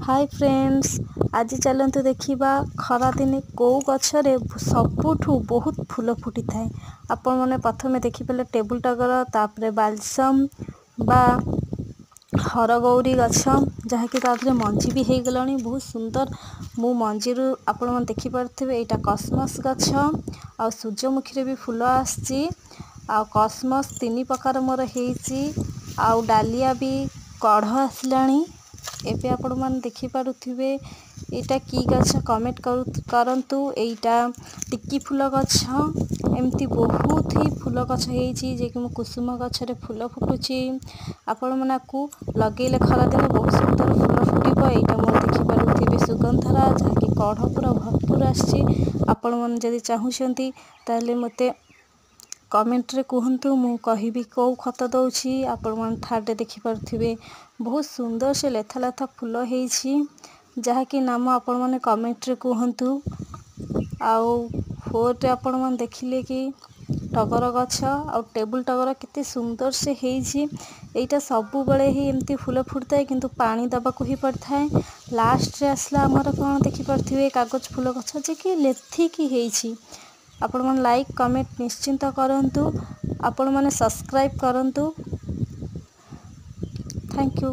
Hi friends, आज चलतु देखा खरा दिने कौ गछरे सबुठु बहुत फूल फुटी थाए। आपण मैंने प्रथम देखिपे टेबुल टगर, तापर बालसम बा हरगौरी गछ जहाँकि तादे मंजी भी हो गलानी बहुत सुंदर। मु मंजी आपण मैंने देखिपे यहाँ कसमस गछ आ सूर्यमुखी भी फूल आसी। कसमस 3 प्रकार मोर होती, आउ डालिया भी कढ़ आसलानी। एबे आपण मैंने देखिपे यहाँ की गछ कमेंट करंतु। यहाँ टिकी फूल गछ एमती बहुत ही फूल गछ होती जे कि कुसुम गछरे फूल फुटुची। आपण मानकू लगेले खरा दिन बहुत सुंदर फूल फुटब। यहाँ मोर देखिपे सुगंधरा जहाँकि कढ़ पूरा भरपूर आसी। आपण मैंने जदि चाहूँगी ताले मते कमेंट रे कहतु, मु कहिबी कौ खत दउछि। आपण मन थार्डे देखि परथिबे बहुत सुंदर से लेथा लेथा फूल होईछि जहाँकि नाम आपण माने कमेंट रे कहतु। आउ फोर्थ आपण मन देखिले कि टगर गछ आ टेबुल टगर केते सुंदर से होईछि। एटा सबु बेले ही एमती फूल फुटताए किंतु पानी दबाकू ही पड़थाए। लास्ट रे आसला हमर कोन देखि परथिबे कागज फूल गछ जे कि लेथिकी होईछि। आपण मन लाइक कमेंट निश्चिंत करंतु, आपण माने सब्सक्राइब करंतु। Thank you.